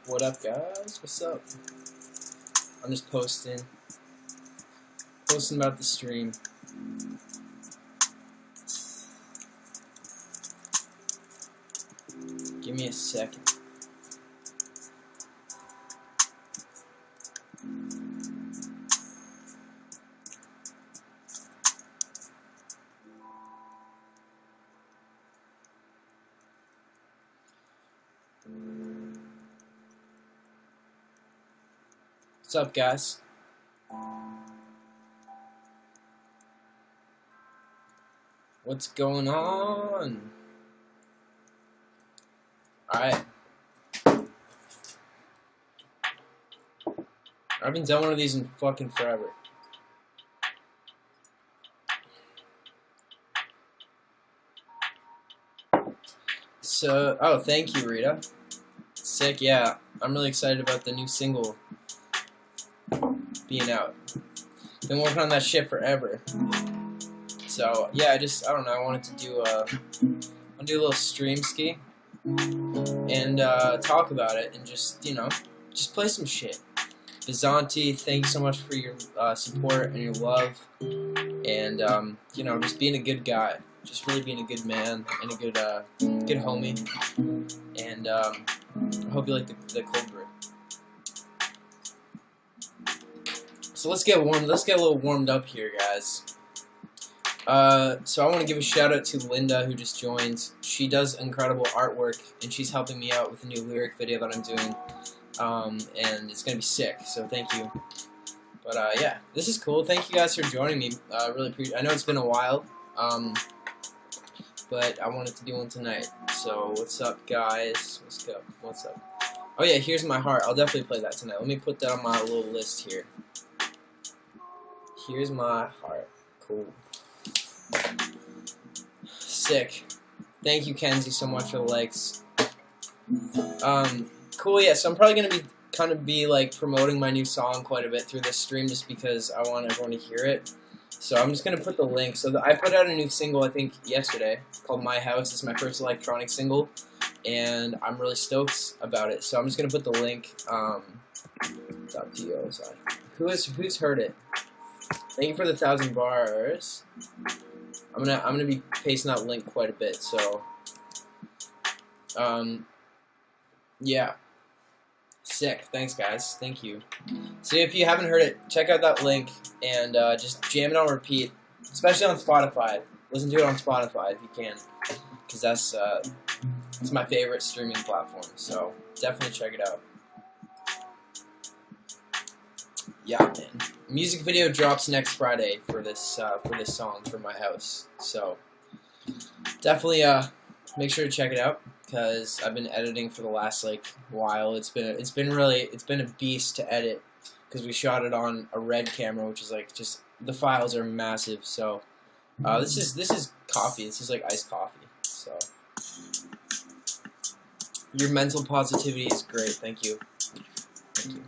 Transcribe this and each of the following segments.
What up, guys? What's up? I'm just posting about the stream. Give me a second. What's up, guys? What's going on? Alright. I haven't done one of these in fucking forever. So, oh, thank you, Rita. Sick, yeah. I'm really excited about the new single being out. Been working on that shit forever. So yeah, I don't know. I wanted to do a little stream ski and talk about it and just play some shit. Bizanti, thanks so much for your support and your love, and just being a good guy, just really being a good man and a good homie. And I hope you like the cold brew. So let's get warmed. Let's get a little warmed up here, guys. So I want to give a shout out to Linda, who just joined. She does incredible artwork, and she's helping me out with a new lyric video that I'm doing. And it's gonna be sick. So thank you. But yeah, this is cool. Thank you guys for joining me. Really appreciate. I know it's been a while. But I wanted to do one tonight. So what's up, guys? What's up? What's up? Oh yeah, here's my heart. I'll definitely play that tonight. Let me put that on my little list here. Here's my heart. Cool. Sick. Thank you, Kenzie, so much for the likes. Cool, yeah, so I'm probably going to be like promoting my new song quite a bit through this stream just because I want everyone to hear it. So I'm just going to put the link. So I put out a new single, I think, yesterday called My House. It's my first electronic single, and I'm really stoked about it. So I'm just going to put the link. Who's heard it? Thank you for the 1,000 bars. I'm gonna be pasting that link quite a bit. So, yeah, sick. Thanks, guys. Thank you. So if you haven't heard it, check out that link and just jam it on repeat, especially on Spotify. Listen to it on Spotify if you can, because it's my favorite streaming platform. So definitely check it out. Yeah, man. Music video drops next Friday for this song for My House. So definitely make sure to check it out because I've been editing for the last while. It's been a beast to edit because we shot it on a Red camera, which is just the files are massive. So this is coffee. This is like iced coffee. So your mental positivity is great. Thank you. Thank you.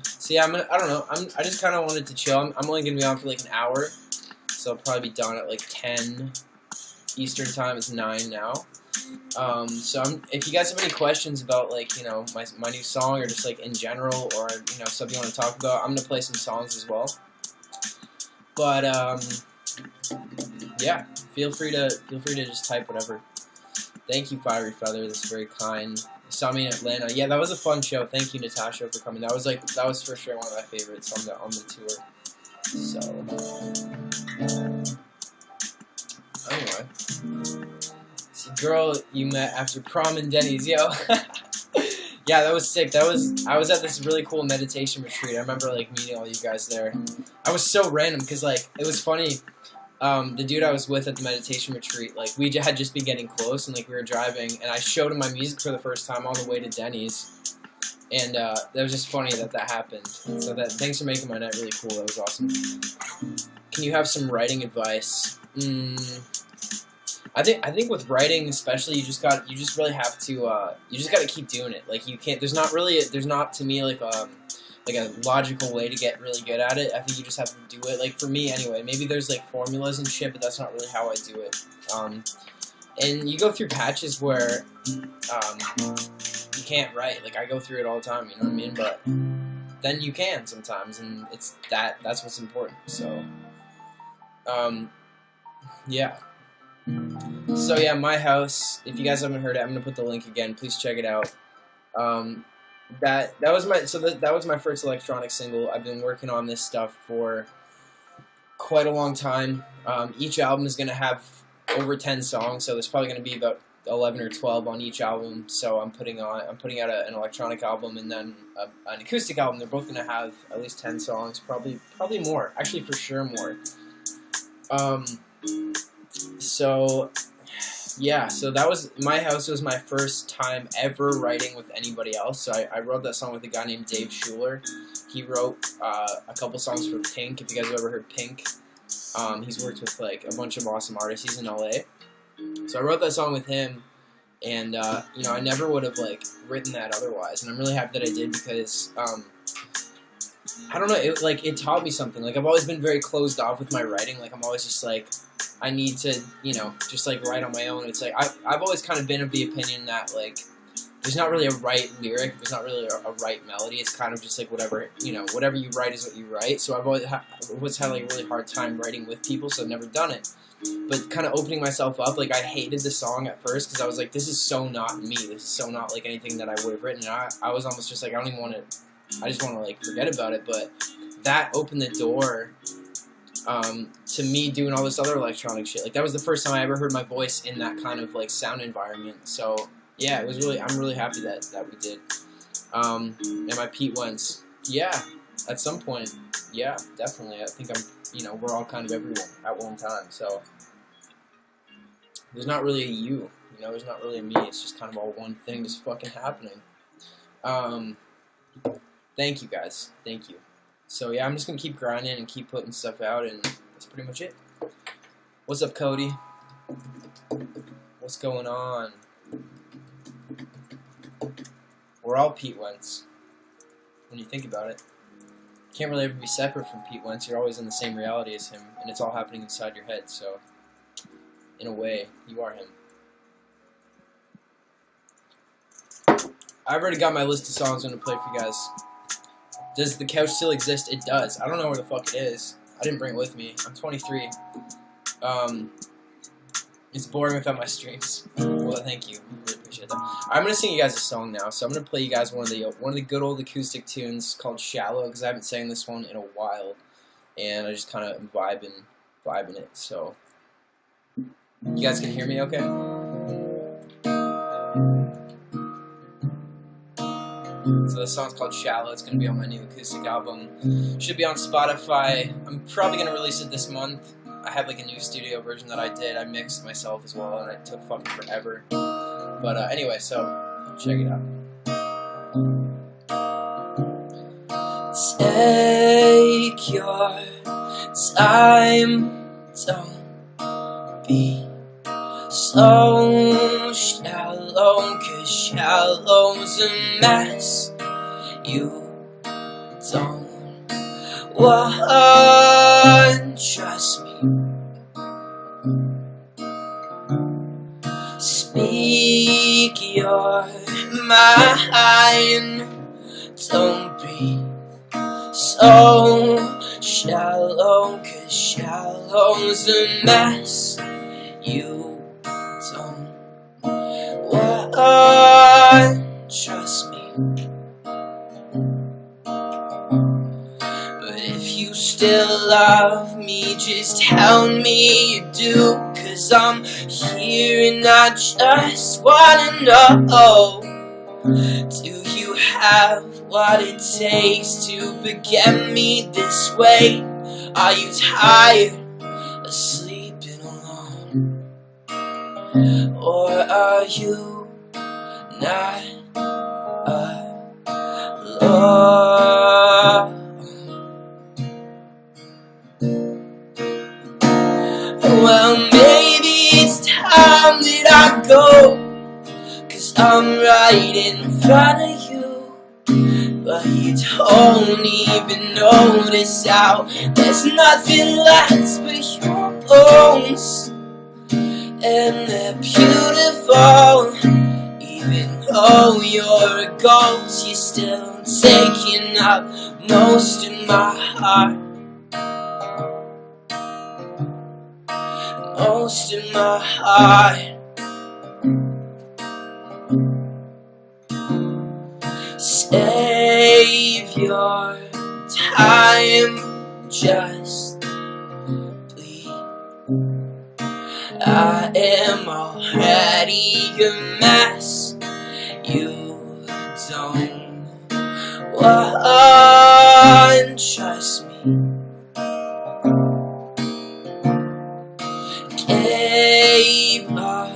So yeah, I don't know. I just kind of wanted to chill. I'm only gonna be on for like an hour, so I'll probably be done at like 10 Eastern time. It's 9 now. So if you guys have any questions about my new song or just in general or something you want to talk about, I'm gonna play some songs as well. But yeah, feel free to just type whatever. Thank you, Fiery Feather. That's very kind. You saw me in Atlanta. Yeah, that was a fun show. Thank you, Natasha, for coming. That was for sure one of my favorites on the tour. So anyway, it's a girl you met after prom in Denny's, yo. Yeah, that was sick. I was at this really cool meditation retreat. I remember meeting all you guys there. I was so random because it was funny. The dude I was with at the meditation retreat, we had just been getting close, and we were driving, and I showed him my music for the first time on the way to Denny's, and that was just funny that happened. So thanks for making my night really cool. That was awesome. Can you have some writing advice? I think with writing especially, you just really have to you just got to keep doing it. You can't. There's not to me a logical way to get really good at it. I think you just have to do it. For me anyway, maybe there's formulas and shit, but that's not really how I do it. And you go through patches where you can't write. Like, I go through it all the time, you know what I mean? But then you can sometimes, and that's what's important. So, yeah. So yeah, My House. If you guys haven't heard it, I'm gonna put the link again. Please check it out. That was my first electronic single. I've been working on this stuff for quite a long time. Each album is gonna have over 10 songs, so there's probably gonna be about 11 or 12 on each album. So I'm putting out an electronic album and then an acoustic album. They're both gonna have at least 10 songs, probably more. Actually, for sure more. So yeah, so that was My House. Was my first time ever writing with anybody else. So I wrote that song with a guy named Dave Schuler. He wrote a couple songs for Pink. If you guys have ever heard Pink, he's worked with like a bunch of awesome artists. He's in LA. So I wrote that song with him, and you know, I never would have like written that otherwise. And I'm really happy that I did, because I don't know, it taught me something. Like, I've always been very closed off with my writing. Like, I'm always just like, I need to, you know, just like write on my own. It's like I've always kind of been of the opinion that like there's not really a right lyric, there's not really a right melody. It's kind of just like whatever, you know, whatever you write is what you write. So I've always had like a really hard time writing with people, so I've never done it. But kind of opening myself up, like, I hated the song at first because I was like, this is so not me. This is so not like anything that I would have written. And I was almost just like, I don't even want to. I just want to like forget about it. But that opened the door to me doing all this other electronic shit. Like, that was the first time I ever heard my voice in that kind of like sound environment. So yeah, it was really, I'm really happy that we did. And my Pete Wentz, yeah, at some point, yeah, definitely. I think you know, we're all kind of everyone at one time. So there's not really a you know, there's not really a me. It's just kind of all one thing just fucking happening. Thank you guys, thank you. So yeah, I'm just gonna keep grinding and keep putting stuff out, and that's pretty much it. What's up, Cody? What's going on? We're all Pete Wentz, when you think about it. You can't really ever be separate from Pete Wentz. You're always in the same reality as him, and it's all happening inside your head. So, in a way, you are him. I've already got my list of songs I'm gonna play for you guys. Does the couch still exist? It does. I don't know where the fuck it is. I didn't bring it with me. I'm 23. It's boring without my streams. Well, thank you. I really appreciate that. I'm gonna sing you guys a song now. So I'm gonna play you guys one of the good old acoustic tunes called "Shallow," because I haven't sang this one in a while, and I just kind of vibing it. So you guys can hear me, okay? So this song's called "Shallow." It's going to be on my new acoustic album. Should be on Spotify. I'm probably going to release it this month. I have like a new studio version that I did. I mixed myself as well, and it took fucking forever. But anyway, so check it out. Take your time. Don't be so shallow, 'cause shallow's a mess. You don't want, trust me. Speak your mind. Don't be so shallow, 'cause shallow's a mess. You don't want, trust me. But if you still love me, just tell me you do, 'cause I'm here and I just wanna know, do you have what it takes to forget me this way? Are you tired of sleeping alone? Or are you not alone? Well, maybe it's time that I go, 'cause I'm right in front of you. But you don't even notice how there's nothing left but your bones. and they're beautiful. Even though you're a ghost, you're still taking up most of my heart. Most of my heart. Save your time, just please. I am already a mess. You don't want trust me. Gave up.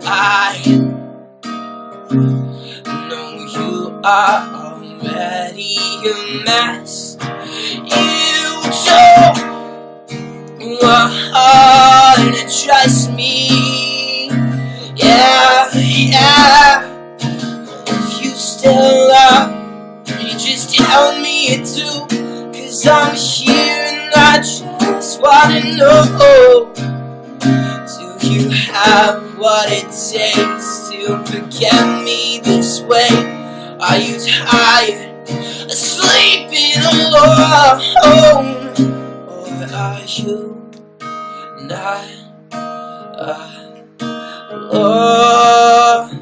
I know you are already a mess. You don't want to trust me. Yeah, yeah. If you still love me, just tell me it too. 'Cause I'm here and I just wanna know, do you have what it takes to forget me this way? Are you tired of sleeping alone? Or are you not alone?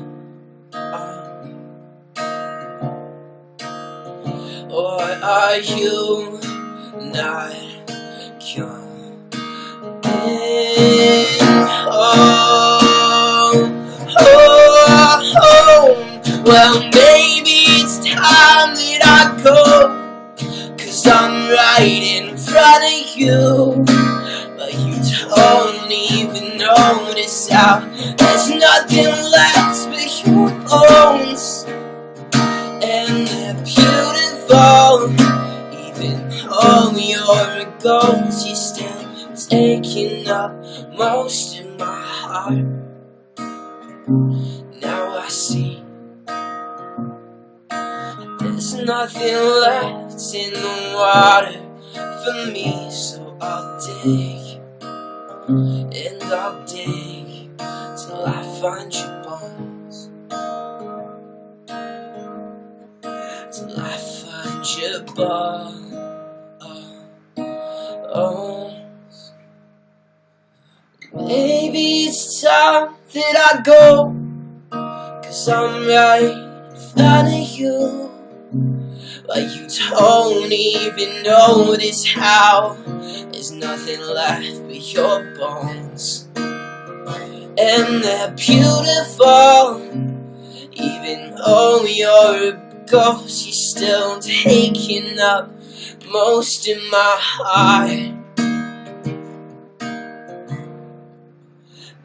Or are you not coming home? Well, maybe it's time that I go, 'cause I'm right in front of you. But you don't even notice how there's nothing left but your bones. And they're beautiful. Even though you're a ghost, you're still taking up most of my heart. Now I see there's nothing left in the water for me, so I'll dig, and I'll dig till I find your bones. Till I find your bones. Maybe it's time that I go, 'cause I'm right in front of you. But you don't even notice how there's nothing left but your bones. And they're beautiful. Even though you're a ghost, you're still taking up most of my heart.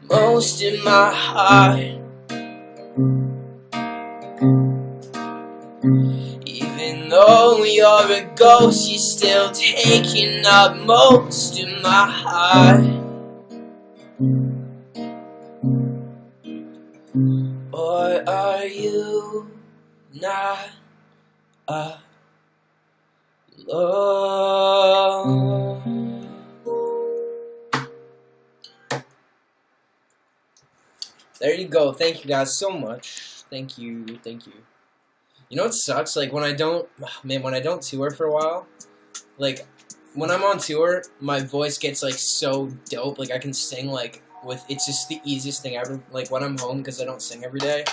Most of my heart. Even though you're a ghost, you're still taking up most of my heart. Or are you not alone? There you go. Thank you guys so much. Thank you. Thank you. You know what sucks? Like when I don't tour for a while, like when I'm on tour, my voice gets like so dope. Like I can sing like with, it's just the easiest thing ever. Like when I'm home, because I don't sing every day,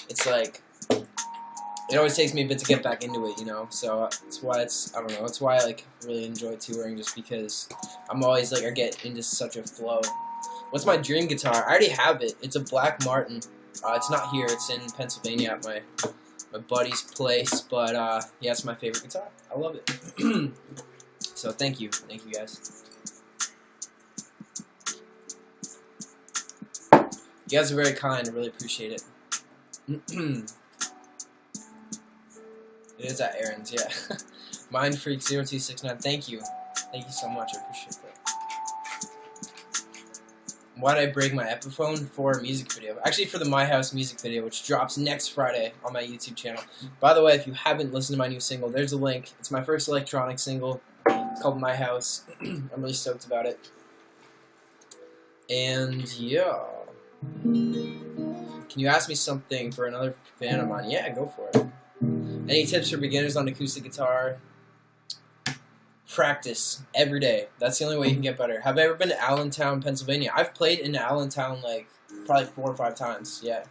it's like it always takes me a bit to get back into it, you know. So that's why I don't know. That's why I like really enjoy touring, just because I'm always like I get into such a flow. What's my dream guitar? I already have it. It's a Black Martin. It's not here. It's in Pennsylvania at my buddy's place. But yeah, it's my favorite guitar. I love it. So thank you guys. You guys are very kind. I really appreciate it. It is at Aaron's, yeah. Mindfreak0269. Thank you so much. I appreciate that. Why did I break my Epiphone? For a music video. Actually, for the My House music video, which drops next Friday on my YouTube channel. By the way, if you haven't listened to my new single, there's a link. It's my first electronic single. It's called My House. I'm really stoked about it. And yeah. Can you ask me something for another fan of mine? Yeah, go for it. Any tips for beginners on acoustic guitar? Practice every day. That's the only way you can get better. Have I ever been to Allentown, Pennsylvania? I've played in Allentown like probably 4 or 5 times. Yeah.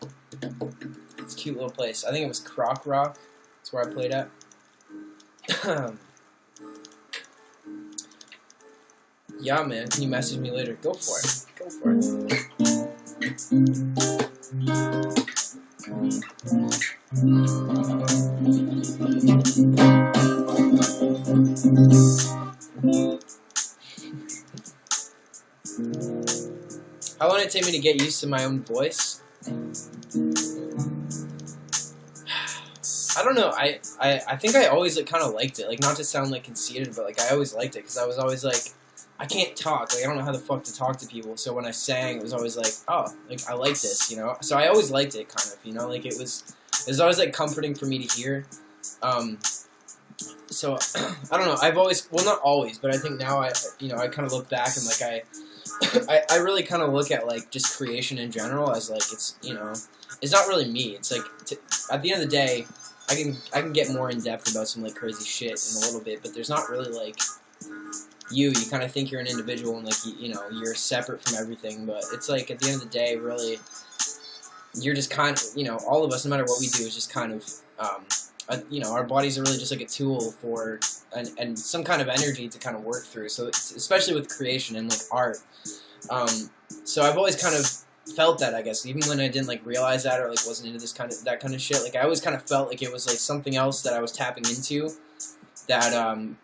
It's a cute little place. I think it was Croc Rock. That's where I played at. Yeah, man. Can you message me later? Go for it. Go for it. How long did it take me to get used to my own voice? I don't know. I think I always kind of liked it. Like, not to sound like conceited, but like I always liked it because I was always like, I can't talk. Like, I don't know how the fuck to talk to people. So when I sang, it was always like, oh, like I like this, you know. So I always liked it, kind of, you know. Like it was always like comforting for me to hear. So I don't know. I've always, well, not always, but I think now I kind of look back and like I really kind of look at like just creation in general as like it's, you know, it's not really me. It's like at the end of the day, I can get more in depth about some like crazy shit in a little bit, but there's not really like you kind of think you're an individual and like you know you're separate from everything, but it's like at the end of the day, really, you're just kind of, you know, all of us, no matter what we do, is just kind of you know, our bodies are really just like a tool for and some kind of energy to kind of work through. So it's, especially with creation and like art. So I've always kind of felt that, I guess, even when I didn't like realize that or like wasn't into this that kind of shit. Like I always kind of felt like it was like something else that I was tapping into that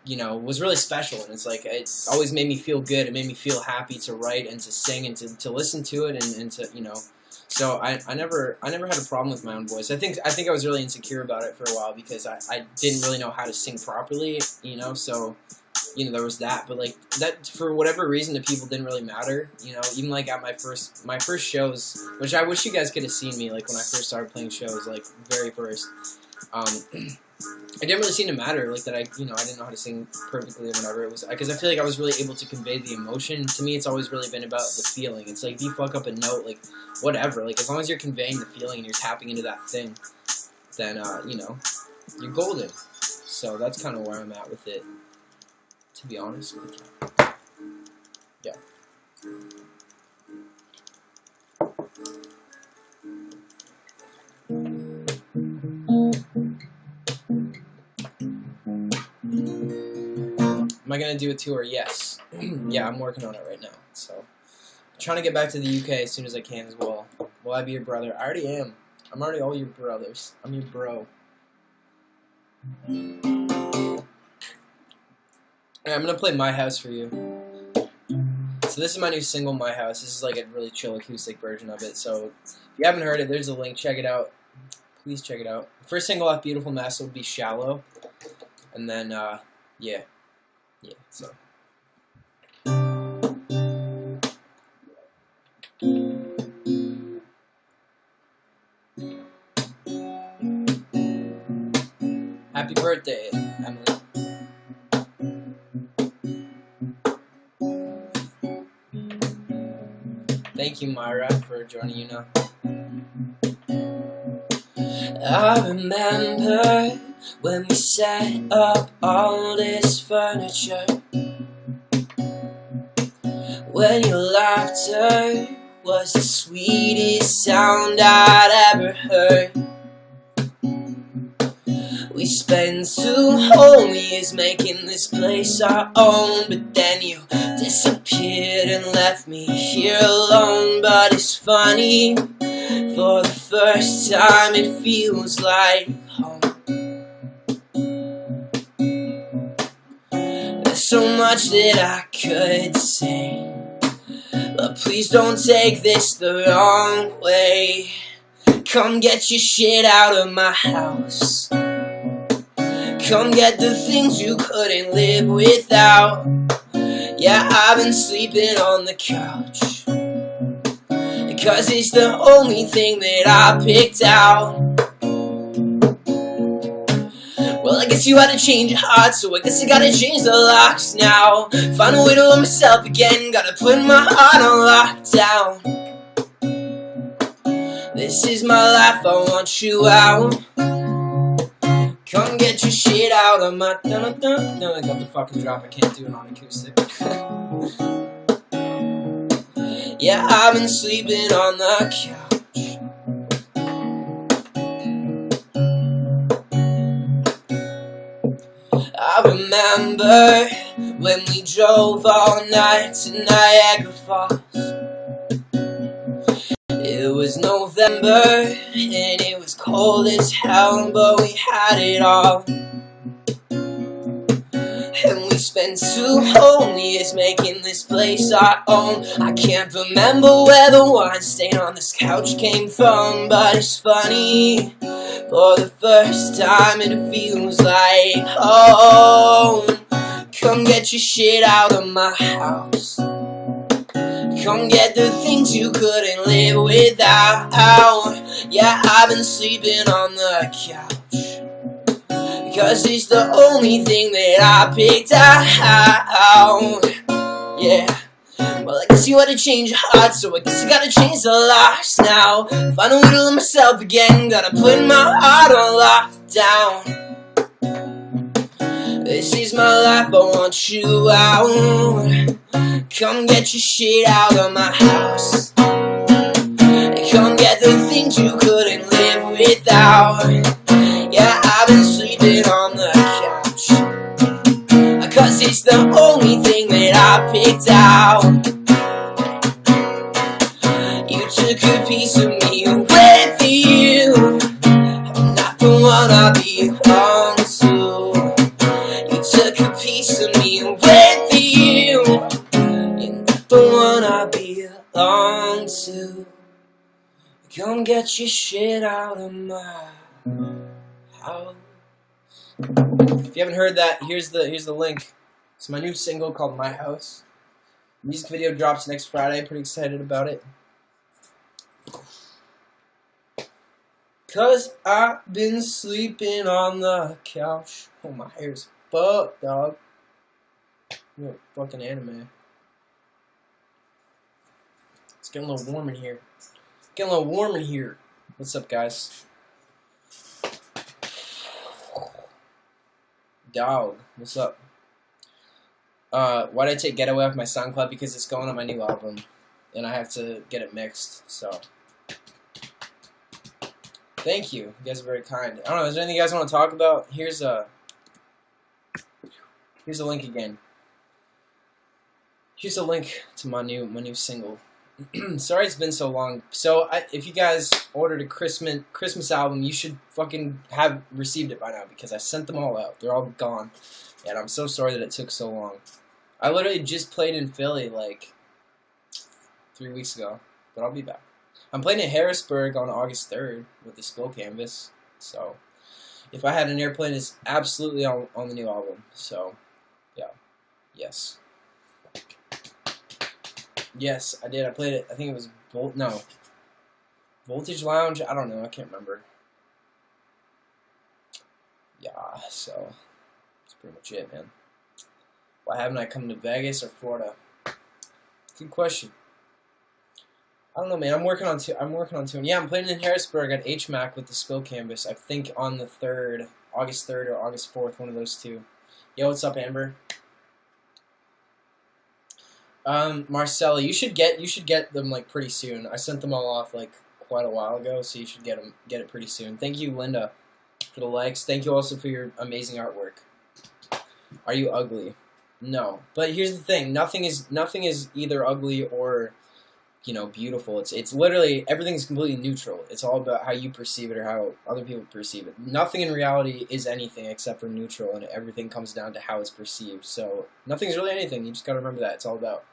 you know was really special, and it's like it always made me feel good. It made me feel happy to write and to sing and to listen to it and to, you know. So I never had a problem with my own voice. I think I was really insecure about it for a while because I didn't really know how to sing properly, you know. So, you know, there was that. But like that, for whatever reason, to people didn't really matter, you know. Even like at my first shows, which I wish you guys could have seen me like when I first started playing shows, like very first. It didn't really seem to matter, like that I didn't know how to sing perfectly or whatever. It was because I feel like I was really able to convey the emotion. To me, it's always really been about the feeling. It's like if you fuck up a note, like whatever, like as long as you're conveying the feeling and you're tapping into that thing, then you know, you're golden. So that's kind of where I'm at with it, to be honest with you. Yeah. Am I gonna do a tour? Yes. Yeah, I'm working on it right now. So, I'm trying to get back to the UK as soon as I can as well. Will I be your brother? I already am. I'm already all your brothers. I'm your bro. Alright, I'm gonna play My House for you. So this is my new single, My House. This is like a really chill acoustic version of it. So if you haven't heard it, there's a link. Check it out. Please check it out. The first single off Beautiful Mess will be Shallow. And then, yeah. Yeah, so. Happy birthday, Emily. Thank you, Myra, for joining YouNow. I remember when we set up all this furniture, when your laughter was the sweetest sound I'd ever heard. We spent 2 whole years making this place our own, but then you disappeared and left me here alone. But it's funny, for the first time it feels like home. There's so much that I could say, but please don't take this the wrong way. Come get your shit out of my house. Come get the things you couldn't live without. Yeah, I've been sleeping on the couch, cause it's the only thing that I picked out. Well, I guess you had to change your heart, so I guess I gotta change the locks now. Find a way to love myself again, gotta put my heart on lockdown. This is my life, I want you out. Come get your shit out of my dun-dun-dun. I got the fucking drop, I can't do it on acoustic. Yeah, I've been sleeping on the couch. I remember when we drove all night to Niagara Falls. It was November and it was cold as hell, but we had it all. And we spent 2 whole years making this place our own. I can't remember where the wine stain on this couch came from, but it's funny, for the first time it feels like home. Come get your shit out of my house. Come get the things you couldn't live without. Yeah, I've been sleeping on the couch, because it's the only thing that I picked out. Yeah, well, I guess you had to change your heart, so I guess I gotta change the locks now. Find a way to love myself again, gotta put my heart on lockdown. This is my life, I want you out. Come get your shit out of my house. Come get the things you couldn't live without. Yeah, I've been sleeping on the couch, cause it's the only thing that I picked out. You took a piece of me with you. I'm not the one I belong to. You took a piece of me with you. You're not the one I belong to. Come get your shit out of my house. If you haven't heard that, here's the link. It's my new single called My House. Music video drops next Friday. Pretty excited about it. Cause I've been sleeping on the couch. Oh, my hair's fucked, dog. You're a fucking anime. It's getting a little warm in here. Getting a little warm in here. What's up, guys? Dog, what's up? Why did I take Getaway off my SoundCloud? Because it's going on my new album, and I have to get it mixed, so. Thank you. You guys are very kind. I don't know, is there anything you guys want to talk about? Here's a link again. Here's a link to my new single. Sorry it's been so long. So if you guys ordered a Christmas album, you should fucking have received it by now, because I sent them all out. They're all gone, and I'm so sorry that it took so long. I literally just played in Philly like 3 weeks ago, but I'll be back. I'm playing in Harrisburg on August 3rd with the Spill Canvas. So If I Had an Airplane is absolutely on the new album. So yeah, yes. Yes, I did. I played it. I think it was Voltage Lounge. I don't know. I can't remember. Yeah, so that's pretty much it, man. Why haven't I come to Vegas or Florida? Good question. I don't know, man. I'm working on two. Yeah, I'm playing in Harrisburg at HMAC with the Spill Canvas. I think on the 3rd, August 3rd or August 4th, one of those two. Yo, what's up, Amber? Marcella, you should get them like pretty soon. I sent them all off like quite a while ago, so you should get it pretty soon. Thank you, Linda, for the likes. Thank you also for your amazing artwork. Are you ugly? No, but here's the thing: nothing is either ugly or, you know, beautiful. It's literally everything's completely neutral. It's all about how you perceive it or how other people perceive it. Nothing in reality is anything except for neutral, and everything comes down to how it's perceived. So nothing's really anything. You just gotta remember that. It's all about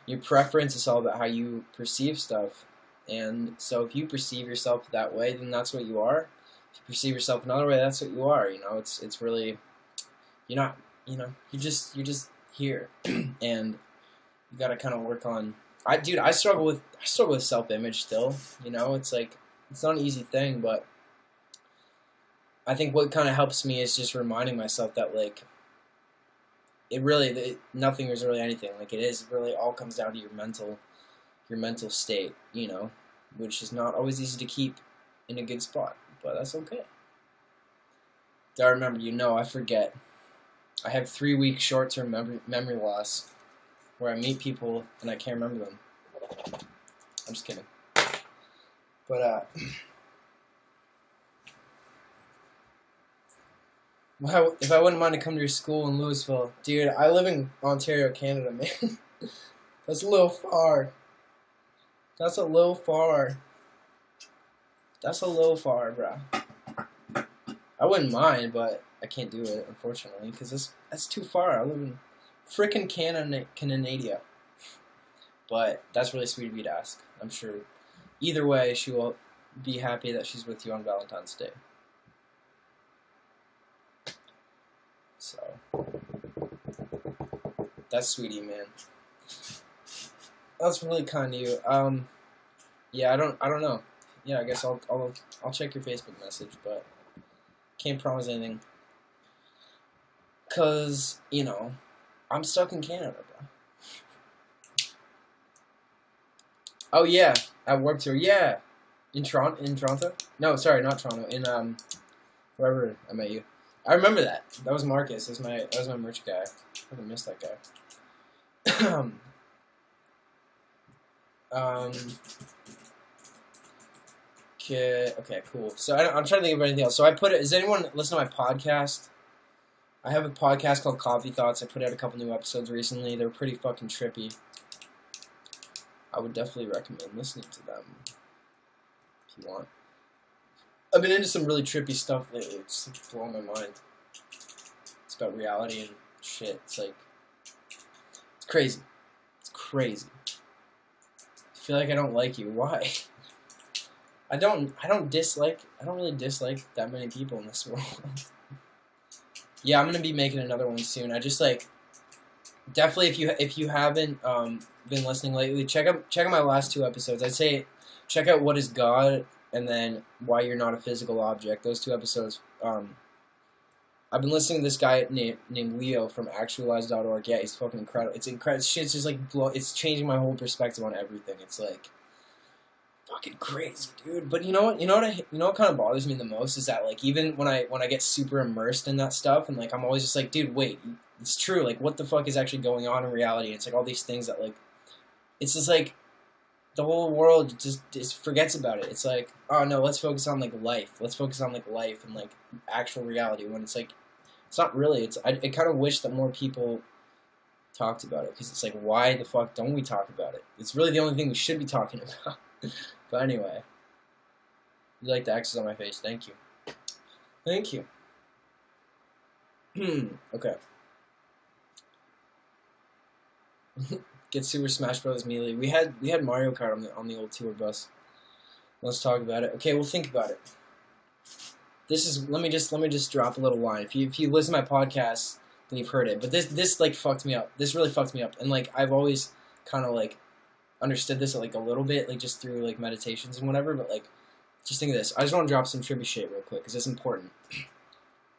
your preference. It's all about how you perceive stuff. And so if you perceive yourself that way, then that's what you are. If you perceive yourself another way, that's what you are. You know, it's really, you're not, you know, you're just here, and you gotta kind of work on. Dude, I struggle with self-image still. You know, it's like, it's not an easy thing, but I think what kind of helps me is just reminding myself that, like, nothing is really anything. Like, it is really all comes down to your mental state, you know, which is not always easy to keep in a good spot, but that's okay. I remember, I forget. I have 3-week short-term memory loss, where I meet people and I can't remember them. I'm just kidding. But, well, if I wouldn't mind to come to your school in Louisville, dude, I live in Ontario, Canada, man. That's a little far. That's a little far. That's a little far, bro. I wouldn't mind, but I can't do it, unfortunately, because that's too far. I live in frickin' Canada. But that's really sweet of you to ask. I'm sure either way, she will be happy that she's with you on Valentine's Day. So, that's sweetie, man. That's really kind of you. Yeah, I don't know. Yeah, I guess I'll check your Facebook message, but can't promise anything. 'Cause, I'm stuck in Canada, bro. Oh yeah, at Warped Tour. Yeah, in Toronto. No, sorry, not Toronto. In wherever I met you. I remember that. That was Marcus. That was my merch guy. I fucking missed that guy. Okay, cool. So I'm trying to think of anything else. So does anyone listen to my podcast? I have a podcast called Coffee Thoughts. I put out a couple new episodes recently. They're pretty fucking trippy. I would definitely recommend listening to them if you want. I've been into some really trippy stuff lately. It's like blowing my mind. It's about reality and shit. It's like, it's crazy. It's crazy. I feel like I don't like you. Why? I don't really dislike that many people in this world. Yeah, I'm gonna be making another one soon. I just definitely if you haven't been listening lately, check out my last 2 episodes. I'd say check out What is God and then Why You're Not a Physical Object. Those 2 episodes. I've been listening to this guy named Leo from actualize.org. Yeah, he's fucking incredible. It's incredible. Shit's just it's changing my whole perspective on everything. It's like fucking crazy, dude. But you know what kind of bothers me the most is that even when I get super immersed in that stuff and I'm always just dude, wait, it's true. What the fuck is actually going on in reality? It's all these things that it's just the whole world just forgets about it. It's oh no, let's focus on life. Let's focus on life and actual reality. When it's not really. I kind of wish that more people talked about it because it's why the fuck don't we talk about it? It's really the only thing we should be talking about. But anyway, you like the X's on my face? Thank you. Thank you. Okay. Get Super Smash Bros. Melee. We had Mario Kart on the old tour bus. Let's talk about it. Okay, we'll think about it. Let me just drop a little line. If you listen to my podcast, then you've heard it. But this fucked me up. This really fucked me up. And I've always kind of understood this a little bit, just through meditations and whatever. But just think of this. I just want to drop some trivia shit real quick because it's important.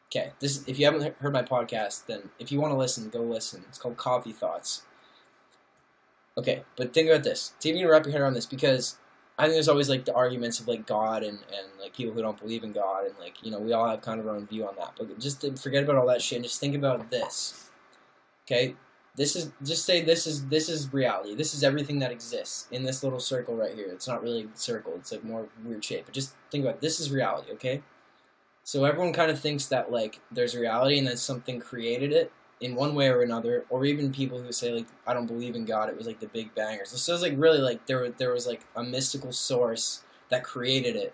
Okay, if you haven't heard my podcast, then if you want to listen, go listen. It's called Coffee Thoughts. Okay, but think about this. See if you can wrap your head around this, because I think there's always the arguments of God and people who don't believe in God, and we all have kind of our own view on that. But just forget about all that shit and just think about this. Okay, this is reality. This is everything that exists in this little circle right here. It's not really a circle. It's more weird shape. But just think about it. This is reality. Okay. So everyone kind of thinks that there's reality and then something created it in one way or another, or even people who say I don't believe in God, it was the Big Bang, or so it's really there was a mystical source that created it.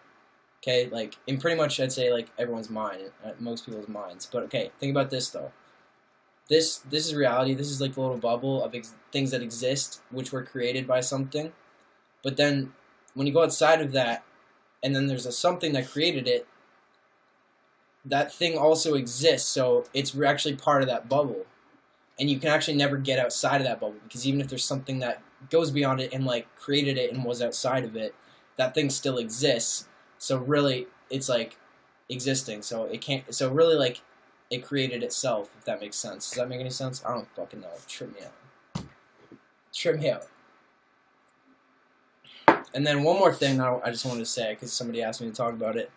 Okay, in pretty much I'd say everyone's mind, most people's minds. But okay, think about this though. This is reality. This is the little bubble of things that exist, which were created by something. But then when you go outside of that, and then there's a something that created it, that thing also exists, so it's actually part of that bubble. And you can actually never get outside of that bubble, because even if there's something that goes beyond it and created it and was outside of it, that thing still exists. So really, it's existing. So it can't. So really, like, it created itself. If that makes sense. Does that make any sense? I don't fucking know. Trip me out. Trip me out. And then one more thing I just wanted to say, because somebody asked me to talk about it.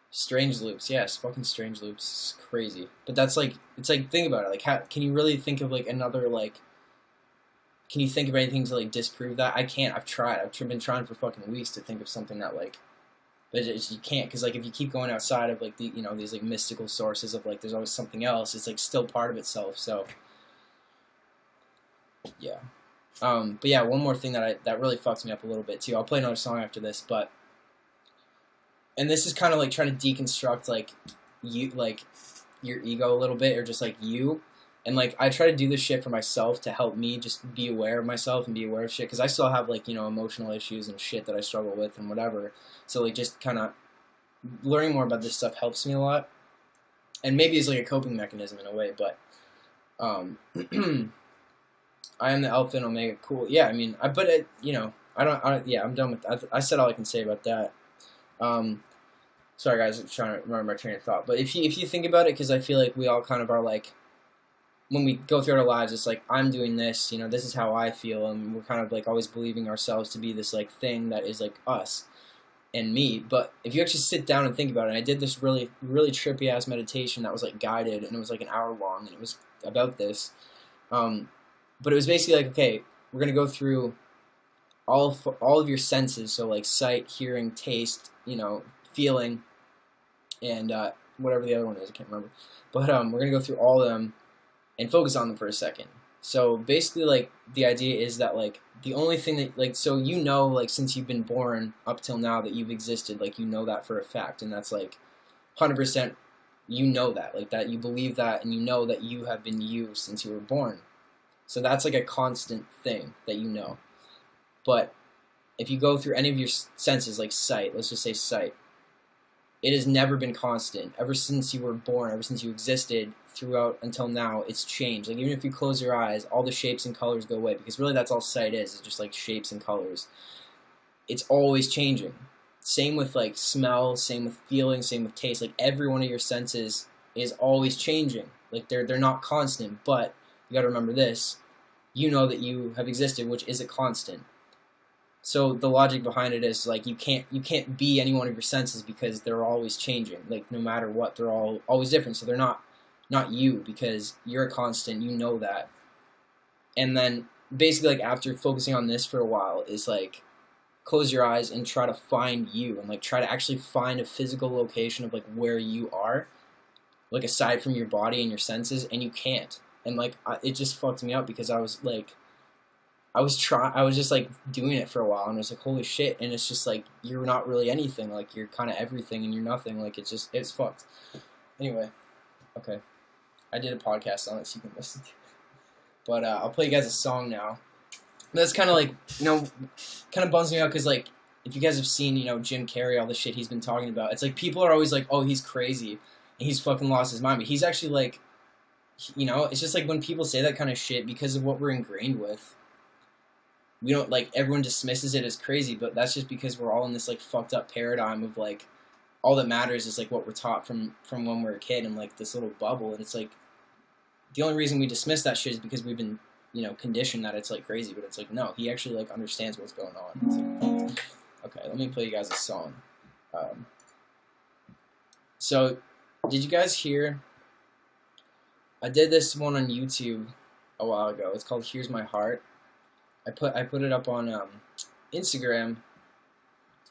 Strange loops, yes, fucking strange loops. It's crazy. But that's like, it's like, think about it. Like, how can you really think of like another, like, can you think of anything to like disprove that? I can't. I've tried. I've been trying for fucking weeks to think of something that like, but you can't, because like if you keep going outside of like the, you know, these like mystical sources of like there's always something else, it's like still part of itself. So yeah. But yeah, one more thing that really fucks me up a little bit too. I'll play another song after this, but, and this is kind of like trying to deconstruct like you, like your ego a little bit, or just like you, and like I try to do this shit for myself to help me just be aware of myself and be aware of shit, because I still have like, you know, emotional issues and shit that I struggle with and whatever. So like just kind of learning more about this stuff helps me a lot, and maybe it's like a coping mechanism in a way, but I am the Alpha and Omega. Cool. Yeah, I mean, but it, you know, yeah, I'm done with. I said all I can say about that. Sorry guys, I'm trying to remember my train of thought. But if you think about it, because I feel like we all kind of are like, when we go through our lives, it's like, I'm doing this, you know, this is how I feel, and we're kind of like always believing ourselves to be this like thing that is like us and me. But if you actually sit down and think about it, and I did this really, really trippy ass meditation that was like guided, and it was like an hour long, and it was about this. But it was basically like, okay, we're going to go through all of your senses, so like sight, hearing, taste, you know, feeling, and whatever the other one is, I can't remember. But we're going to go through all of them and focus on them for a second. So basically, like, the idea is that, like, the only thing that, like, so you know, like, since you've been born up till now that you've existed, like, you know that for a fact, and that's, like, 100% you know that, like, that you believe that, and you know that you have been you since you were born. So that's like a constant thing that you know. But if you go through any of your senses, like sight, let's just say sight, it has never been constant. Ever since you were born, ever since you existed, throughout until now, it's changed. Like even if you close your eyes, all the shapes and colors go away, because really that's all sight is. It's just like shapes and colors. It's always changing. Same with like smell, same with feeling, same with taste. Like every one of your senses is always changing. Like they're not constant, but you got to remember this, you know that you have existed, which is a constant. So the logic behind it is like you can't be any one of your senses, because they're always changing. Like no matter what, they're all always different. So they're not you, because you're a constant, you know that. And then basically like after focusing on this for a while is like close your eyes and try to find you, and like try to actually find a physical location of like where you are, like aside from your body and your senses, and you can't. And like it just fucked me up, because I was like, I was just like doing it for a while, and I was like, holy shit. And it's just like, you're not really anything. Like you're kind of everything and you're nothing. Like it's fucked. Anyway, okay, I did a podcast on it, so you can listen to it. But I'll play you guys a song now. That's kind of like, you know, kind of bums me out, because like if you guys have seen, you know, Jim Carrey, all the shit he's been talking about, it's like people are always like, oh, he's crazy and he's fucking lost his mind. But he's actually like, you know, it's just like when people say that kind of shit, because of what we're ingrained with, we don't, like, everyone dismisses it as crazy, but that's just because we're all in this like fucked up paradigm of like all that matters is like what we're taught from when we're a kid, and like this little bubble. And it's like the only reason we dismiss that shit is because we've been, you know, conditioned that it's like crazy. But it's like, no, he actually like understands what's going on. It's like, okay, let me play you guys a song. So did you guys hear, I did this one on YouTube a while ago. It's called Here's My Heart. I put it up on Instagram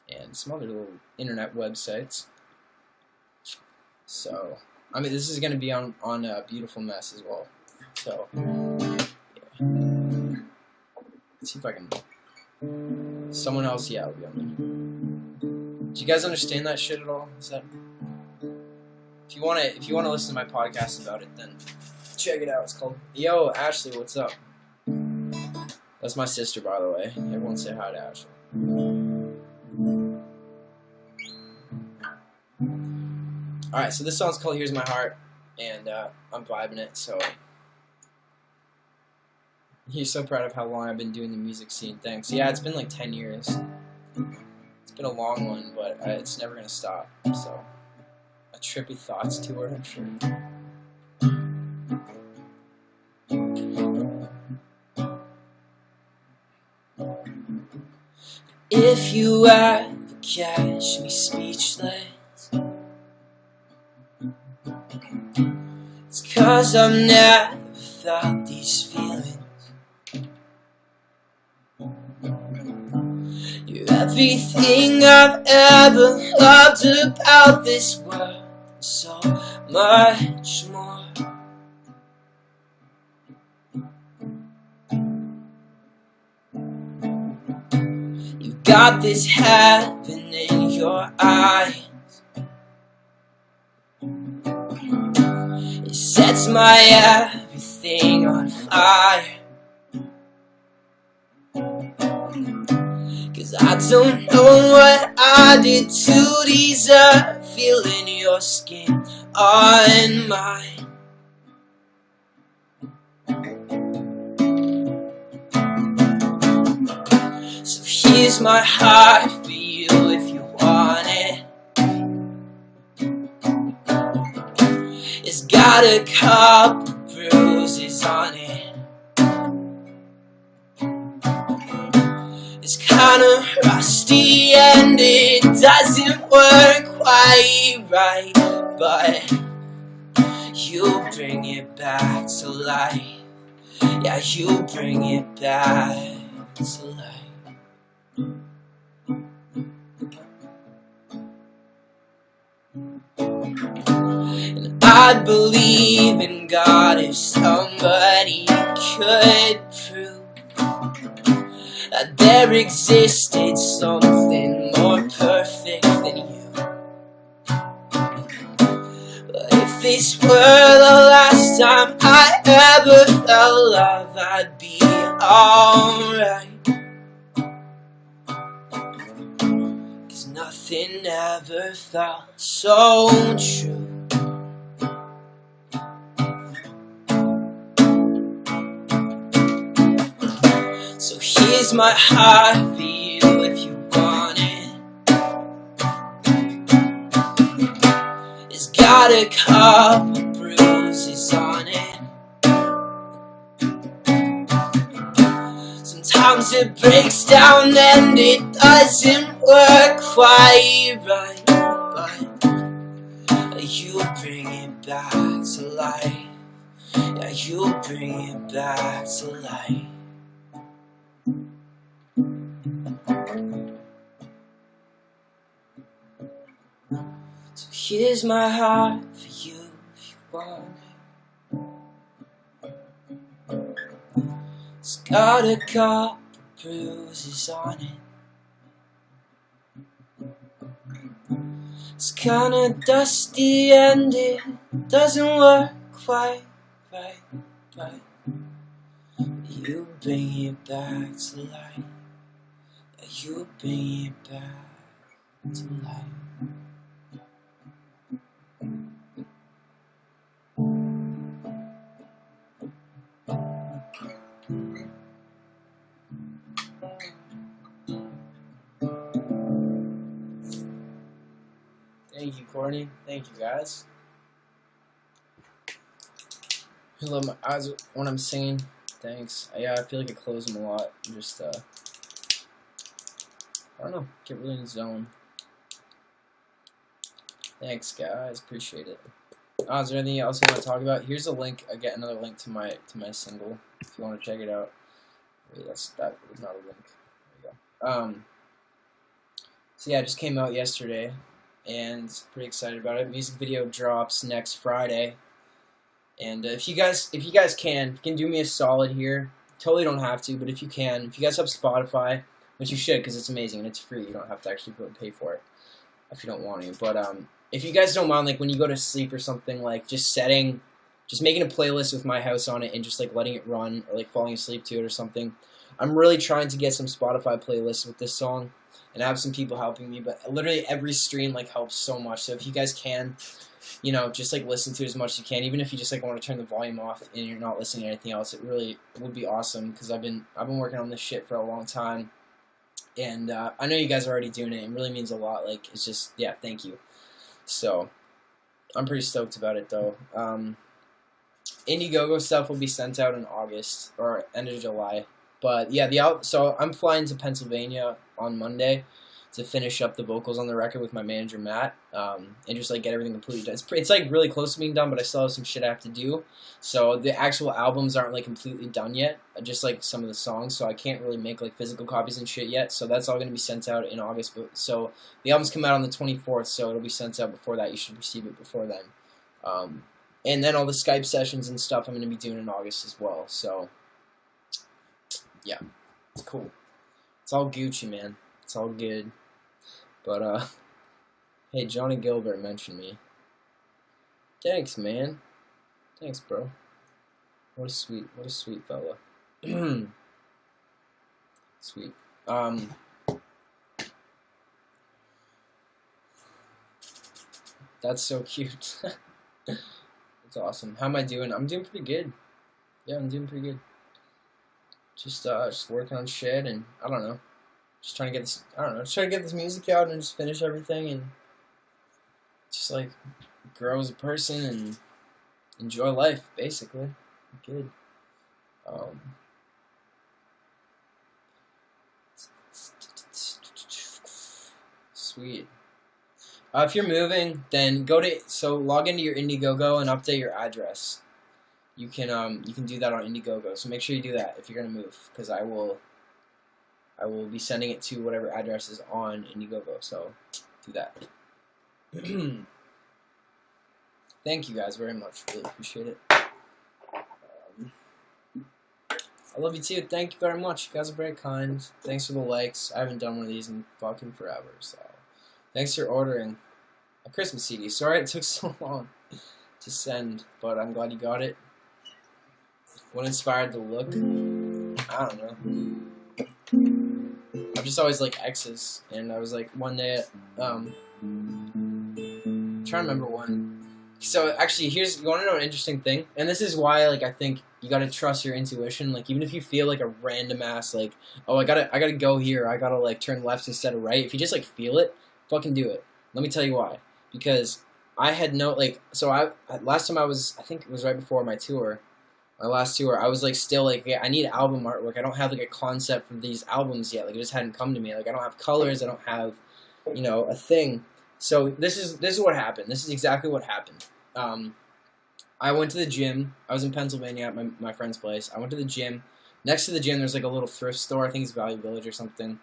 and some other little internet websites. So, I mean, this is going to be on Beautiful Mess as well. So, yeah. Let's see if I can... Someone else, yeah, will be on there. Do you guys understand that shit at all? Is that... If you wanna listen to my podcast about it, then check it out. It's called Yo Ashley, what's up? That's my sister, by the way. Everyone say hi to Ashley. Alright, so this song's called Here's My Heart, and I'm vibing it, so he's so proud of how long I've been doing the music scene. Thanks. Yeah, it's been like 10 years. It's been a long one, but it's never gonna stop, so trippy thoughts to her, I'm sure. If you ever catch me speechless, it's 'cause I've never felt these feelings. You're everything I've ever loved about this world, so much more. You've got this heaven in your eyes. It sets my everything on fire. 'Cause I don't know what I did to deserve feeling your skin on mine. So here's my heart for you if you want it. It's got a couple bruises on it. It's kinda rusty and it doesn't work quite right, but you bring it back to life. Yeah, you bring it back to life. And I believe in God if somebody could prove that there existed something more perfect than you. But if this were the last time I ever felt love, I'd be alright. 'Cause nothing ever felt so true. So here's my heart for you if you want it. It's got a couple bruises on it. Sometimes it breaks down and it doesn't work quite right, but you bring it back to life. Yeah, you bring it back to life. So here's my heart for you if you want it. It's got a couple bruises on it. It's kinda dusty and it doesn't work quite right, but you bring it back to life. Yeah, you bring it back to life. Thank you, Courtney. Thank you, guys. I love my eyes when I'm singing. Thanks. Yeah, I feel like I close them a lot. Just, I don't know. Get really in the zone. Thanks, guys. Appreciate it. Is there anything else you want to talk about? Here's a link. I get another link to my single if you want to check it out. Wait, that was not a link. There you go. So yeah, it just came out yesterday, and pretty excited about it. Music video drops next Friday, and if you guys can do me a solid here, totally don't have to, but if you guys have Spotify, which you should because it's amazing and it's free, you don't have to actually pay for it if you don't want to. But if you guys don't mind, like when you go to sleep or something, like just making a playlist with my house on it and just like letting it run or like falling asleep to it or something. I'm really trying to get some Spotify playlists with this song, and I have some people helping me, but literally every stream like helps so much. So if you guys can, you know, just like listen to it as much as you can, even if you just like want to turn the volume off and you're not listening to anything else, it really would be awesome because I've been working on this shit for a long time, and I know you guys are already doing it. It really means a lot. Like it's just, yeah, thank you. So I'm pretty stoked about it though. Indiegogo stuff will be sent out in August or end of July. But yeah, so I'm flying to Pennsylvania on Monday to finish up the vocals on the record with my manager Matt, and just like get everything completely done. It's like really close to being done, but I still have some shit I have to do. So the actual albums aren't like completely done yet, just like some of the songs. So I can't really make like physical copies and shit yet. So that's all going to be sent out in August. So the albums come out on the 24th, so it'll be sent out before that. You should receive it before then. And then all the Skype sessions and stuff I'm going to be doing in August as well. So yeah, it's cool. It's all Gucci, man. It's all good. But, hey, Johnny Gilbert mentioned me. Thanks, man. Thanks, bro. What a sweet fella. Sweet. That's so cute. That's awesome. How am I doing? I'm doing pretty good. Yeah, I'm doing pretty good. Just working on shit, and I don't know. Just trying to get this, I don't know, just trying to get this music out and just finish everything and just, like, grow as a person and enjoy life, basically. Good. Sweet. If you're moving, then log into your Indiegogo and update your address. You can do that on Indiegogo, so make sure you do that if you're gonna move, because I will be sending it to whatever address is on Indiegogo, so do that. Thank you guys very much. Really appreciate it. I love you too. Thank you very much. You guys are very kind. Thanks for the likes. I haven't done one of these in fucking forever, so thanks for ordering a Christmas CD. Sorry it took so long to send, but I'm glad you got it. What inspired the look? I don't know. I've just always liked X's, and I was like, one day, I'm trying to remember one. So actually, you want to know an interesting thing? And this is why, like, I think you gotta trust your intuition. Like, even if you feel like a random ass, like, oh, I gotta go here, I gotta like turn left instead of right. If you just like feel it, fucking do it. Let me tell you why. Because I had no last time I think it was right before my tour. My last tour, I was like still like, yeah, I need album artwork. I don't have like a concept for these albums yet. Like, it just hadn't come to me. Like, I don't have colors. I don't have, a thing. So this is what happened. This is exactly what happened. I went to the gym. I was in Pennsylvania at my friend's place. I went to the gym. Next to the gym, there's like a little thrift store. I think it's Value Village or something.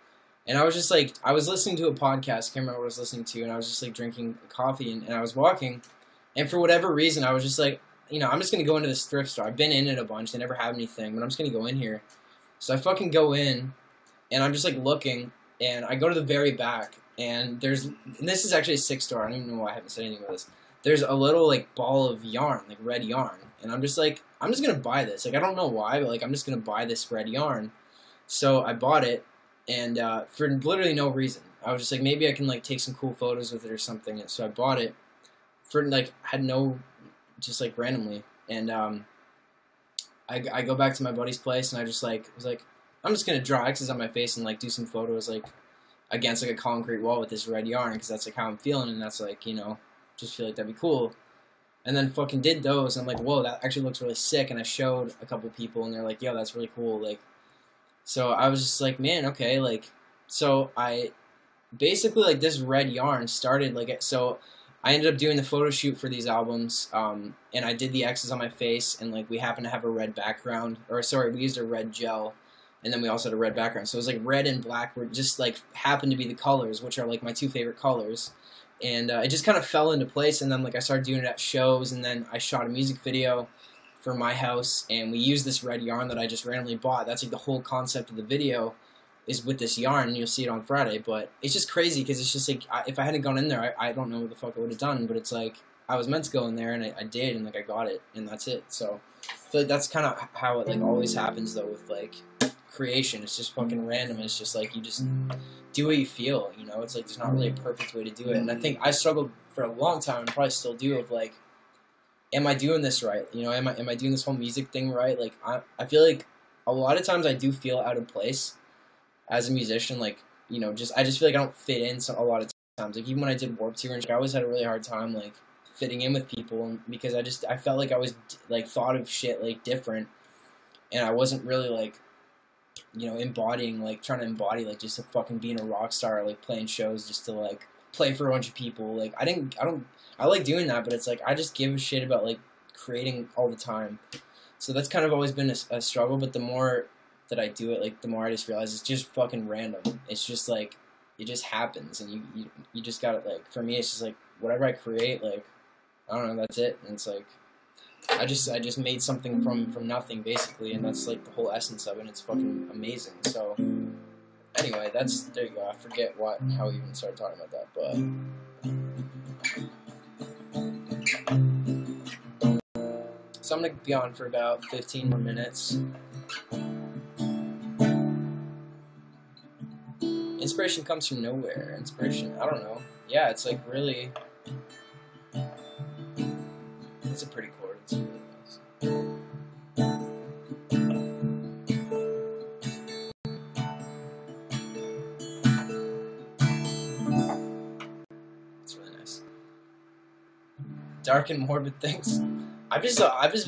And I was just like, I was listening to a podcast. I can't remember what I was listening to. And I was just like drinking coffee and I was walking. And for whatever reason, I was just like, I'm just going to go into this thrift store. I've been in it a bunch. They never have anything, but I'm just going to go in here. So I fucking go in, and I'm just, like, looking, and I go to the very back, and this is actually a sick store. I don't even know why I haven't said anything about this. There's a little, like, ball of yarn, like, red yarn. And I'm just like, I'm just going to buy this. Like, I don't know why, but, like, I'm just going to buy this red yarn. So I bought it, and for literally no reason. I was just like, maybe I can, like, take some cool photos with it or something. And so I bought it for, like, just like randomly, and I go back to my buddy's place, and I just like was like, I'm just gonna draw X's on my face and like do some photos like against like a concrete wall with this red yarn, because that's like how I'm feeling, and that's like, just feel like that'd be cool. And then fucking did those, and I'm like, whoa, that actually looks really sick. And I showed a couple people, and they're like, yo, that's really cool. Like, so I was just like, man, okay, like, so I basically, like, this red yarn started like, so I ended up doing the photo shoot for these albums, and I did the X's on my face, and, like, we happened to have a red background, we used a red gel, and then we also had a red background, so it was, like, red and black were just, like, happened to be the colors, which are, like, my two favorite colors, and it just kind of fell into place, and then, like, I started doing it at shows, and then I shot a music video for my house, and we used this red yarn that I just randomly bought. That's, like, the whole concept of the video, is with this yarn, and you'll see it on Friday, but it's just crazy, because it's just, like, if I hadn't gone in there, I don't know what the fuck I would have done, but it's, like, I was meant to go in there, and I did, and, like, I got it, and that's it, so, I feel like that's kind of how it, like, always happens, though, with, like, creation. It's just fucking random. It's just, like, you just do what you feel, it's, like, there's not really a perfect way to do it, and I think I struggled for a long time, and probably still do, of, like, am I doing this right, am I doing this whole music thing right, like, I feel like a lot of times I do feel out of place as a musician, like, I just feel like I don't fit in a lot of times. Like, even when I did Warped Tour, and I always had a really hard time, like, fitting in with people, because I felt like I was like thought of shit like different, and I wasn't really like, you know, trying to embody like just fucking being a rock star, like playing shows just to like play for a bunch of people. Like I like doing that, but it's like I just give a shit about like creating all the time. So that's kind of always been a struggle, but the more that I do it, like the more I just realize it's just fucking random. It's just like it just happens, and you just got it. Like for me, it's just like whatever I create, like I don't know, that's it. And it's like I just made something from nothing basically, and that's like the whole essence of it. And it's fucking amazing. So anyway, there you go. I forget how we even started talking about that, but. So I'm going to be on for about 15 more minutes. Inspiration comes from nowhere. Inspiration, I don't know. Yeah, it's like really... It's a pretty chord. It's really nice. It's really nice. Dark and morbid things. I've just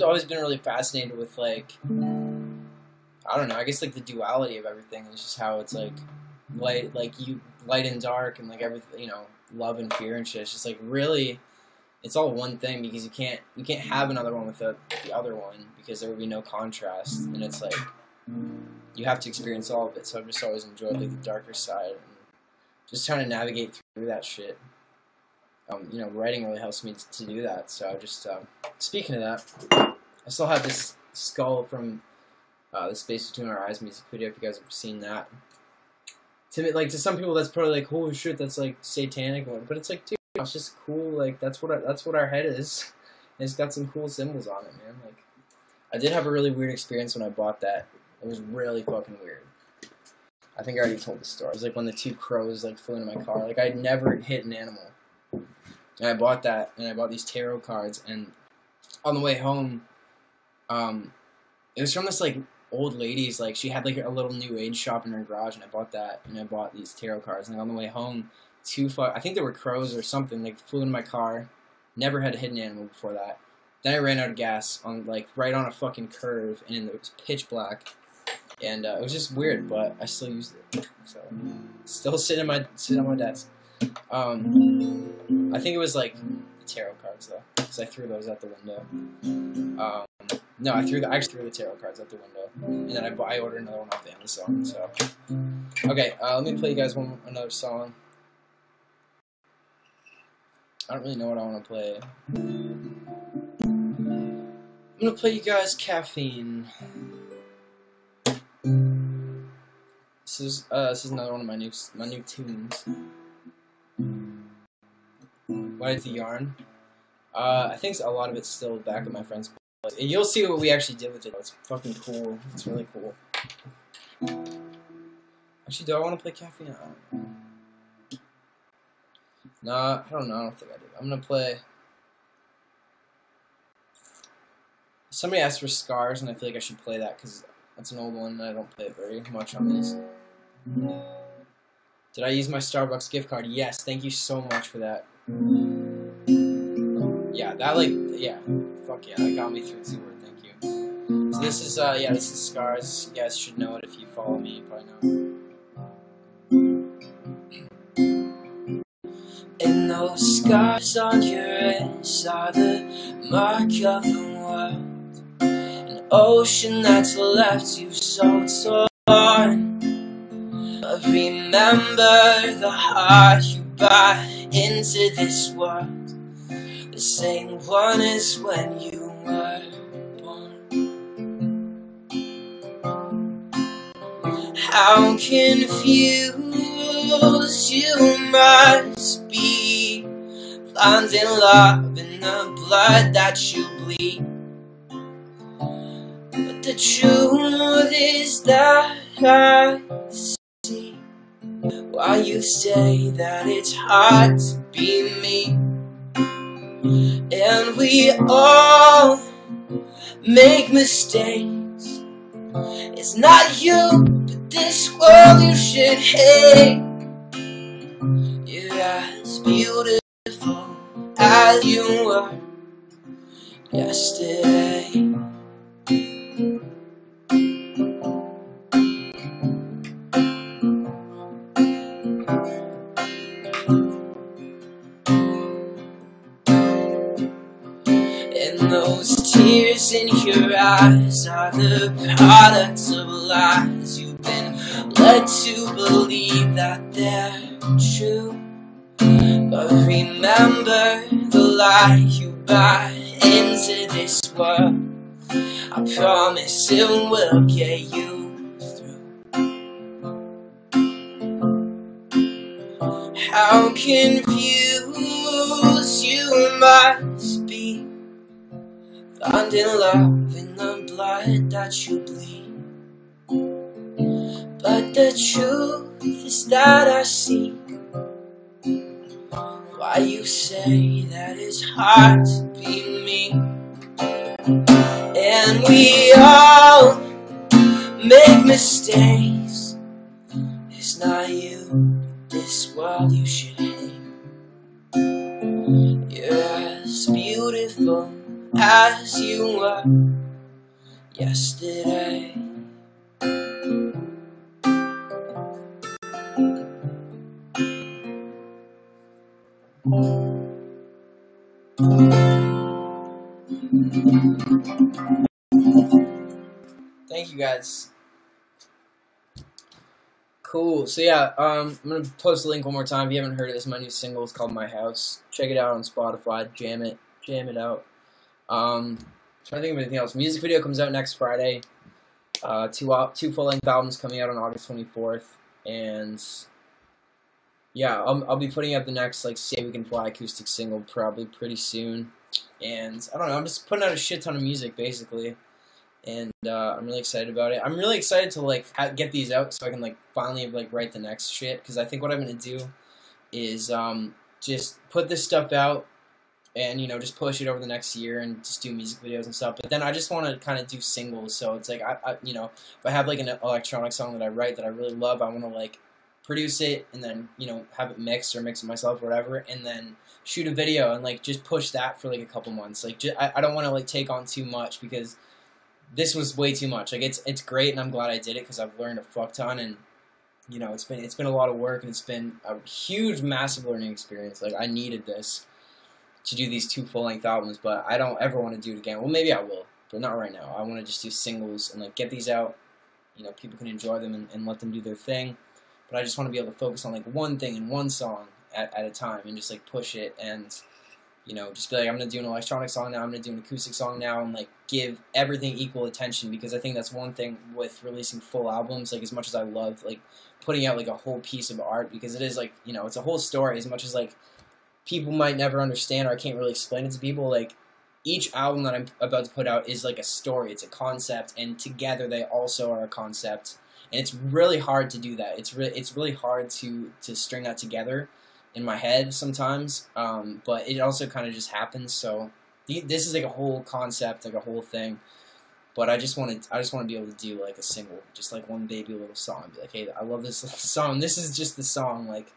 always been really fascinated with like, I don't know, I guess like the duality of everything. It's just how it's like light and dark, and like everything, you know, love and fear and shit. It's just like really, it's all one thing, because you can't have another one without the other one, because there would be no contrast. And it's like you have to experience all of it. So I've just always enjoyed like the darker side, and just trying to navigate through that shit. You know, writing really helps me to do that. So I just, speaking of that, I still have this skull from the Space Between Our Eyes music video, if you guys have seen that. To me, like, to some people, that's probably like, holy shit, that's like satanic, but it's like, dude, it's just cool. Like, that's what our head is. And it's got some cool symbols on it, man. Like, I did have a really weird experience when I bought that. It was really fucking weird. I think I already told the story. It was like when the two crows like flew into my car. Like, I'd never hit an animal. And I bought that, and I bought these tarot cards, and on the way home, it was from this, like, old lady's, like, she had, like, a little new age shop in her garage, and I bought that, and I bought these tarot cards, and on the way home, I think there were crows or something, like, flew into my car, never had a hidden animal before that. Then I ran out of gas on, like, right on a fucking curve, and it was pitch black, and it was just weird, but I still used it, so, still sitting on my desk. I think it was like the tarot cards though, because I threw those out the window. No, I actually threw the tarot cards out the window, and then I ordered another one off Amazon. So, okay, let me play you guys another song. I don't really know what I want to play. I'm gonna play you guys Caffeine. This is another one of my new tunes. Why the yarn? I think a lot of it's still back at my friend's place. And you'll see what we actually did with it. It's fucking cool. It's really cool. Actually, do I want to play Caffeine? Nah, I don't know. I don't think I do. I'm gonna play. Somebody asked for Scars, and I feel like I should play that because that's an old one, and I don't play it very much on these. Did I use my Starbucks gift card? Yes, thank you so much for that. Yeah, yeah, fuck yeah, that got me through the word, thank you. So this is, this is Scars. You guys should know it if you follow me, you probably know. And those scars on your wrist are the mark of the world. An ocean that's left you so torn. But remember the heart you brought into this world, the same one as when you were born. How confused you must be, finding love in the blood that you bleed. But the truth is that I see why you say that it's hard to be me. And we all make mistakes. It's not you, but this world you should hate. You're as beautiful as as you were yesterday. And those tears in your eyes are the products of lies. You've been led to believe that they're true. But remember the lie you buy into this world. I promise it will get you through. How confused you must be, finding love in the blood that you bleed. But the truth is that I see why you say that it's hard to be me. And we all make mistakes. It's not you, this world you should hate. You're as beautiful as you were yesterday. Thank you guys. Cool. So yeah, I'm gonna post the link one more time. If you haven't heard it, this is my new single. It's called My House. Check it out on Spotify. Jam it out. Trying to think of anything else. Music video comes out next Friday. Two full-length albums coming out on August 24th, and yeah, I'll be putting out the next like Say We Can Fly acoustic single probably pretty soon. And I don't know, I'm just putting out a shit ton of music basically, and I'm really excited about it. I'm really excited to like get these out so I can like finally like write the next shit, because I think what I'm gonna do is just put this stuff out and, you know, just push it over the next year and just do music videos and stuff. But then I just want to kind of do singles, so it's like I you know, if I have like an electronic song that I write that I really love, I want to like produce it and then, you know, have it mixed or mix it myself or whatever, and then shoot a video and like just push that for like a couple months. Like I don't want to like take on too much, because this was way too much. Like it's great and I'm glad I did it because I've learned a fuck ton, and you know, it's been a lot of work, and it's been a huge massive learning experience. Like I needed this to do these 2 full-length albums, but I don't ever want to do it again. Well, maybe I will, but not right now. I want to just do singles and like get these out. You know, people can enjoy them and let them do their thing. But I just want to be able to focus on like one thing and one song at a time, and just like push it, and you know, just be like, I'm gonna do an electronic song now, I'm gonna do an acoustic song now, and like give everything equal attention, because I think that's one thing with releasing full albums. Like as much as I love like putting out like a whole piece of art, because it is like, you know, it's a whole story. As much as like people might never understand, or I can't really explain it to people, like each album that I'm about to put out is like a story, it's a concept, and together they also are a concept. And it's really hard to do that. It's really hard to string that together in my head sometimes. But it also kind of just happens. So this is like a whole concept, like a whole thing. But I just want to be able to do like a single, just like one baby little song. Be like, hey, I love this song. This is just the song. Like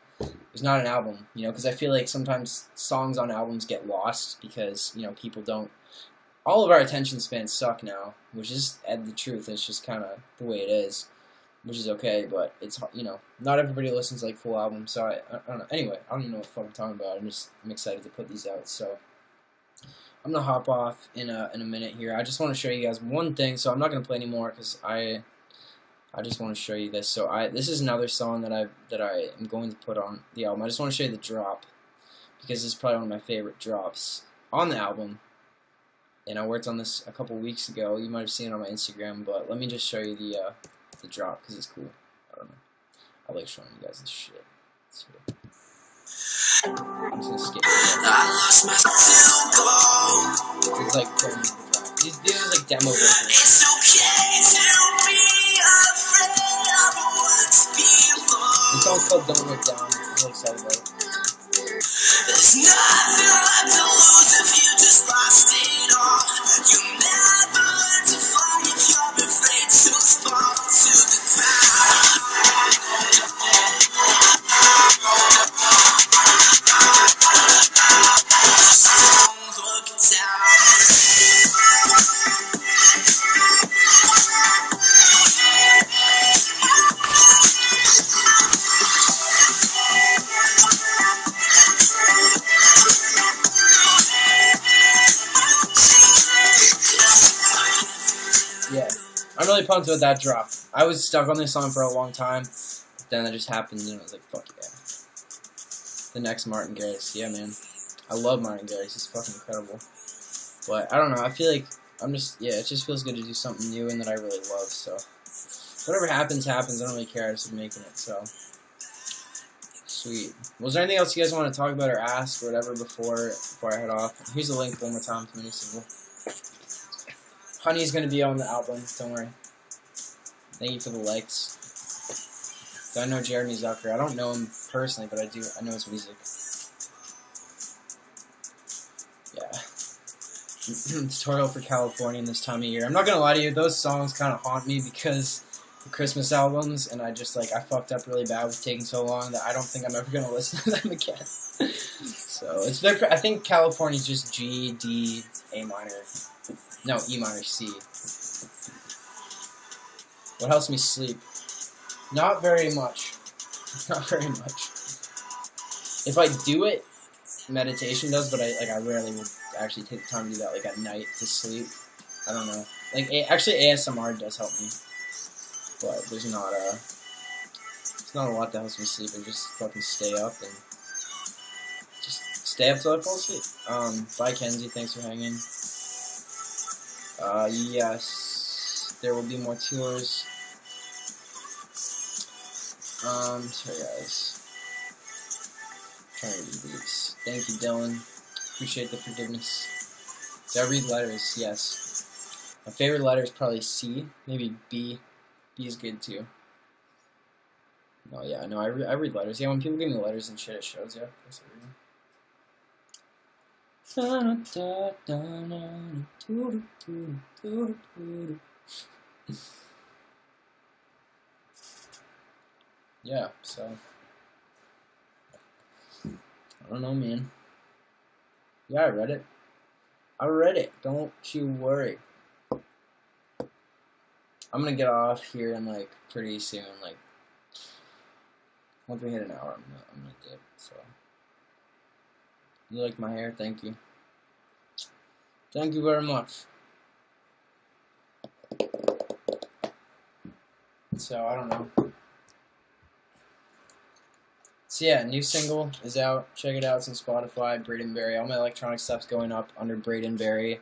it's not an album, you know, because I feel like sometimes songs on albums get lost because, you know, people don't. All of our attention spans suck now, which is the truth. It's just kind of the way it is. Which is okay, but it's, you know, not everybody listens to like full albums, so I don't know. Anyway, I don't even know what the fuck I'm talking about. I'm excited to put these out, so I'm gonna hop off in a minute here. I just want to show you guys one thing, so I'm not gonna play anymore because I just want to show you this. So this is another song that I am going to put on the album. I just want to show you the drop, because this is probably one of my favorite drops on the album. And I worked on this a couple weeks ago. You might have seen it on my Instagram, but let me just show you the drop, because it's cool. I don't know. I like showing you guys this shit. So, I'm just gonna skip it. It's like playing the drop. These are like demo versions. It's okay to be afraid of what's beyond. The song's called Don't Look Down. I'm really excited about it. There's nothing left to lose if you just lost it all. You never learn to fly if you're afraid to fall to the ground. really pumped with that drop. I was stuck on this song for a long time. Then that just happened, and I was like, fuck yeah. The next Martin Garrix. Yeah, man. I love Martin Garrix. He's fucking incredible. But I don't know. I feel like it just feels good to do something new and that I really love. So whatever happens, happens. I don't really care. I just making it. So sweet. Was there anything else you guys want to talk about or ask or whatever before I head off? Here's the link one more time to the new single. Honey's gonna be on the album. Don't worry. Thank you for the likes. I know Jeremy Zucker. I don't know him personally, but I know his music. Yeah. Tutorial for California in this time of year. I'm not gonna lie to you, those songs kind of haunt me because the Christmas albums, and I fucked up really bad with taking so long that I don't think I'm ever gonna listen to them again. So I think California's just G, D, A minor. No, E minor, C. What helps me sleep? Not very much. Not very much. If I do it, meditation does, but I rarely would actually take the time to do that, like at night to sleep. I don't know. Like actually, ASMR does help me, but there's not a lot that helps me sleep. I just fucking stay up and just stay up till I fall asleep. Bye Kenzie, thanks for hanging. Yes, there will be more tours. Sorry guys. Trying to read these. Thank you, Dylan. Appreciate the forgiveness. Did I read letters? Yes. My favorite letter is probably C. Maybe B. B is good too. No, yeah, no, I read letters. Yeah, when people give me letters and shit, it shows, yeah. Of course I read them. Yeah, so I don't know, man. Yeah, I read it. I read it. Don't you worry. I'm gonna get off here in like pretty soon. Like once we hit an hour, I'm gonna dip. So you like my hair? Thank you. Thank you very much. So I don't know. So yeah, new single is out. Check it out. It's on Spotify. Bradenberry. All my electronic stuff's going up under Bradenberry.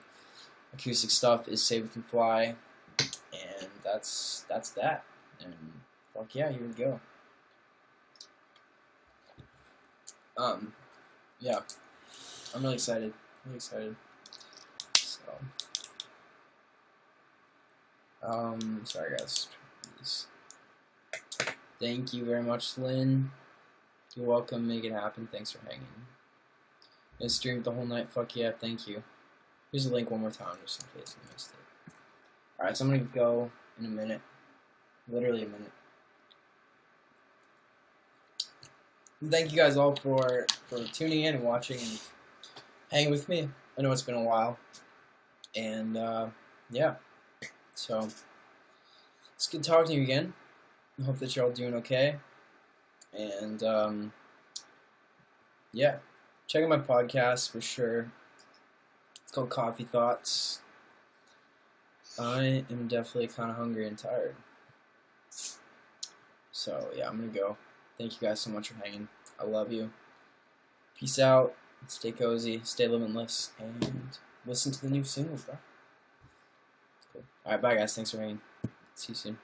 Acoustic stuff is Save It and Fly. And that's that. And fuck yeah, here we go. Yeah. I'm really excited. Really excited. So sorry guys. Please. Thank you very much, Lynn. You're welcome, make it happen. Thanks for hanging. I streamed the whole night. Fuck yeah, thank you. Here's the link one more time, just in case you missed it. Alright, so I'm gonna go in a minute. Literally a minute. And thank you guys all for tuning in and watching and hanging with me. I know it's been a while. And, yeah. So, it's good talking to you again. I hope that you're all doing okay. And, yeah, check out my podcast for sure. It's called Coffee Thoughts. I am definitely kind of hungry and tired. So, yeah, I'm going to go. Thank you guys so much for hanging. I love you. Peace out. Stay cozy. Stay limitless. And listen to the new single, bro. Cool. Alright, bye, guys. Thanks for hanging. See you soon.